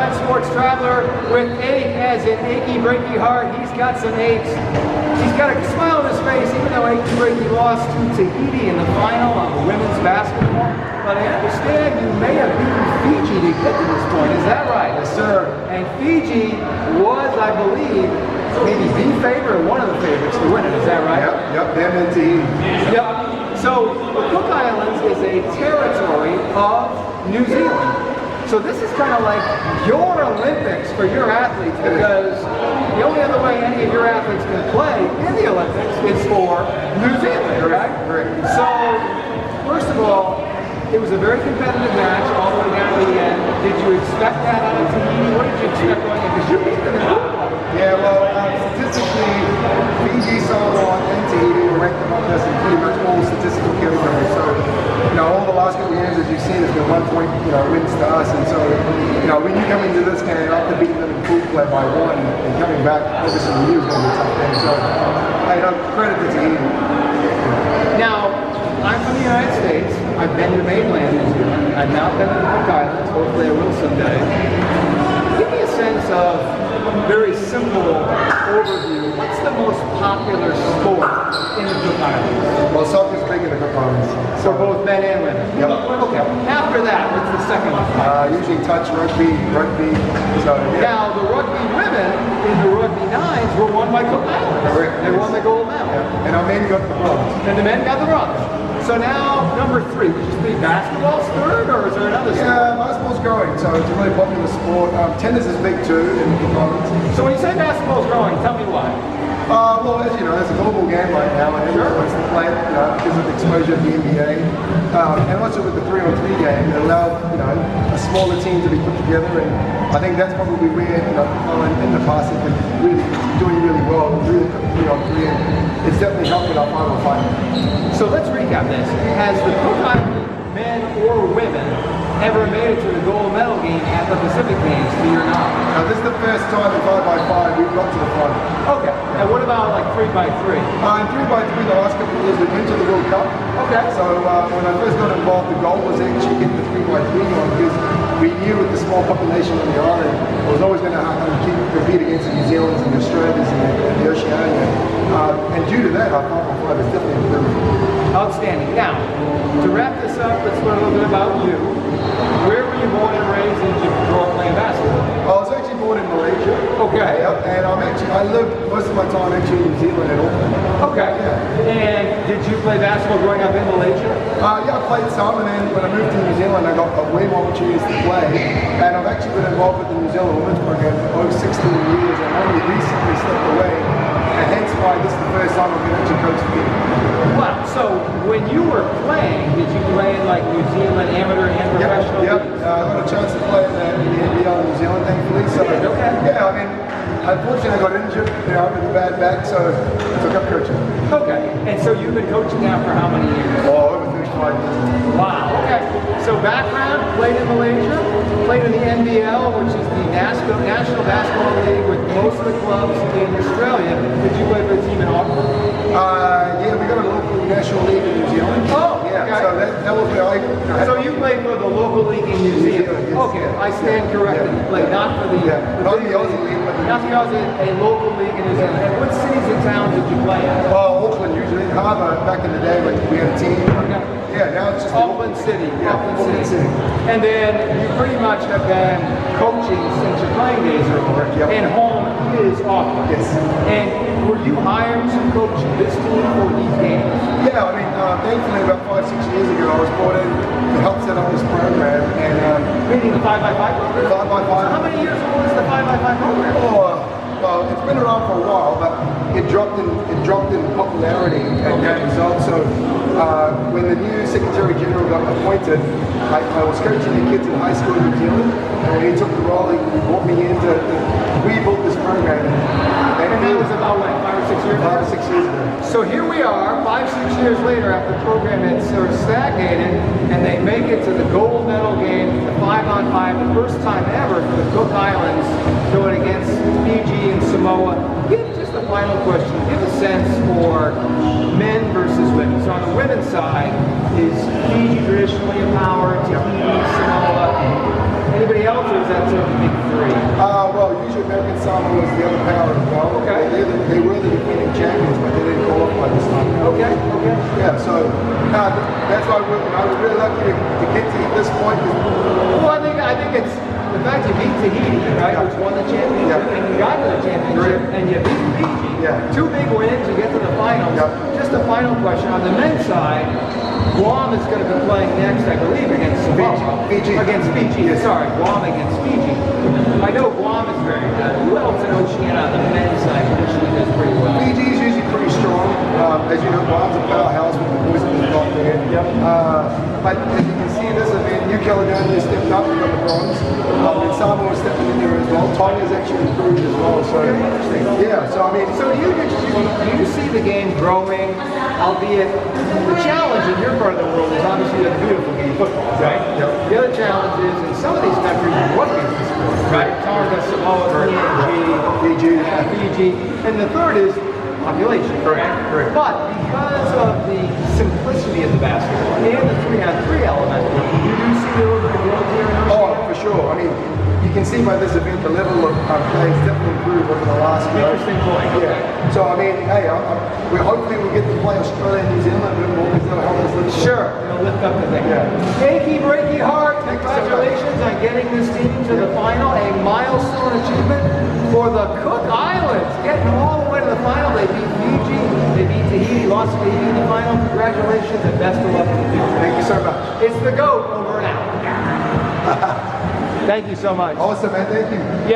Airline Sports Traveler with ache, as in achy, breaky heart. He's got some aches. He's got a smile on his face, even though achy, breaky lost to Tahiti in the final of women's basketball. But I understand you may have beaten Fiji to get to this point. Is that right? Yes, sir. And Fiji was, I believe, maybe the favorite, or one of the favorites to win it. Is that right? Yep, them and Thean. Yep. So the Cook Islands is a territory of New Zealand. So this is kind of like your Olympics for your athletes, because the only other way any of your athletes can play in the Olympics is for New Zealand, right? Correct. So, first of all, it was a very competitive match all the way down to the end. Did you expect that out of Tahiti? What did you expect going in? Because you beat them in football. Yeah, well, statistically, Fiji, Samoa, and Tahiti were ranked among us in pretty much all statistical categories. So, all the last couple of years, as you've seen, it's been 1 point, wins to us. And so, we knew coming into this game, after beating them in pool play by 1 and coming back, obviously we knew it was going to be a tough game. So, credit to Tahiti. Now, I'm from the United States. I've been to mainland New Zealand. I've now been to the Cook Islands. Hopefully I will someday. Give me a sense of, very simple overview, what's the most popular sport in the Cook Islands? Well, soccer's big in the Cook Islands. So both men and women? Yep. Okay. After that, what's the second one? Usually touch, rugby. So, yeah. Now, the rugby women in the rugby nines were won by Cook Islands. Correct. They won the gold medal. Yeah. And our men got the bronze. And the men got the bronze. So now, number 3, would you think basketball's third, or is there another sport? Yeah, basketball's growing, so it's a really popular sport. Tennis is big too in the Cook Islands. So when you say basketball's growing, tell me why. Well, as you know, it's a global game right now, and everyone wants to play it, because of the exposure of the NBA. And also with the 3-on-3 game, it allowed, a smaller team to be put together, and I think that's probably where, in the past, it's been really doing really well through the 3-on-3, and it's definitely helping our 5-on-5. So let's recap this. Has the Cook Island men or women ever made it to the gold medal game at the Pacific Games, to your knowledge? Now, this is the first time in 5x5 we've got to the final. Okay. And what about like 3x3? In 3x3, the last couple of years we've been to the World Cup. Okay. So when I first got involved, the goal was actually get the 3x3 on, because we knew with the small population on the island, it was always going to have to compete against the New Zealanders and the Australians and the Oceania. And due to that, our 5x5 is definitely improved. Outstanding. Now, to wrap this up, let's learn a little bit about you. Where were you born and raised, and did you grow up playing basketball? I was actually born in Malaysia. Okay. Yep. And I lived most of my time actually in New Zealand and Auckland. Okay. Yeah. And did you play basketball growing up in Malaysia? Yeah, I played some, and then when I moved to New Zealand, I got way more opportunities to play. And I've actually been involved with the New Zealand Women's Program for over 16 years, and only recently stepped away. And hence why this is the first time I've been actually coaching people. Wow. So when you were playing, did you play in like New Zealand amateur and professional? Yep. I got a chance to play in the NBL in New Zealand, thankfully. So okay. Yeah, I mean, unfortunately I got injured, with a bad back, so I took up coaching. Okay. And so you've been coaching now for how many years? Oh, over 35 years. Wow. Okay. So background, played in Malaysia, played in the NBL, which is the National Basketball League with most of the clubs in Australia. Did you play for a team in Auckland? Yeah, we got a local national league in New Zealand. Oh, yeah. okay. So that was where I. So you played for the local league in New Zealand? Yes, okay, I stand corrected. Yeah. You played not for the not the Aussie league, but not the Aussie, a local league in New Zealand. And what cities and towns did you play in? Well, Auckland usually. Harbour back in the day when we had a team. Okay. Yeah, now it's just Auckland City. Yeah, Auckland City. And then you pretty much have been coaching since your playing days are over. Yep. And home is Auckland. Yes. And were you hired to coach this team for these games? Yeah, I mean, thankfully about 5-6 years ago I was brought in to help set up this program. And meaning the 5x5 program? 5x5. So how many years old is the 5x5 program? Well, it's been around for a while, but it dropped in popularity and that result. So when the new Secretary General got appointed, I was coaching the kids in high school in New Zealand, and when he took the role, he brought me in to rebuild this program. And that was about what, 5 or 6 years ago? 5 or 6 years ago. So here we are, 5-6 years later, after the program had sort of stagnated, and they make it to the gold medal game, the 5-on-5, the first time ever for the Cook Islands, going against Fiji and Samoa. Give just a final question. Give a sense for men versus women. So on the women's side, is Fiji traditionally a power, Tahiti, Samoa? Anybody else, or is that sort of the big 3? Culture, American Samoa was the other power as well. Okay. They were the defending champions, but they didn't qualify this time. Okay. Yeah, so that's why we're really lucky to get to this point. Well, I think it's the fact you beat Tahiti, right, which won the championship, and you got to the championship, and you beat Fiji. Yeah. 2 big wins, you get to the finals. Just a final question on the men's side. Guam is going to be playing next, I believe, against Samoa. Fiji. Against Fiji. Yes. Sorry, Guam against Fiji. I know Guam is very good. Who else in Oceania on the men's side traditionally does pretty well? Fiji is usually pretty strong. As you know, Guam's a powerhouse with the boys that they've got there. But as you can see in this event, New Caledonia stepped up and got the bronze. And Samoa is stepping in there as well. Tonga's actually improved as well. So yeah, so I mean, So do you see the game growing, albeit the challenge in your part of the world is obviously the beautiful game football, right? The other challenge is in some of these countries, what is the sport, right? Tonga, Samoa, Fiji, and the third is population, correct? But because of the simplicity of the basketball and the 3-on-3 element, you do see a little bit of growth here in Oceania? oh, for sure. I mean, you can see by this event the level of play has definitely improved over the last year. Interesting point. Yeah. So I mean, hey, hopefully we'll get to play Australia and New Zealand a bit more because that'll help us lift. Sure, it'll lift up the thing. Achy breaky heart, congratulations on getting this team to the final, a milestone achievement for the Cook Islands, getting all the way to the final. They beat Fiji, they beat Tahiti, lost to Tahiti in the final. Congratulations and best of luck in the future. Thank you so much. It's the GOAT over and out. Thank you so much. Awesome, man. Thank you. Yeah.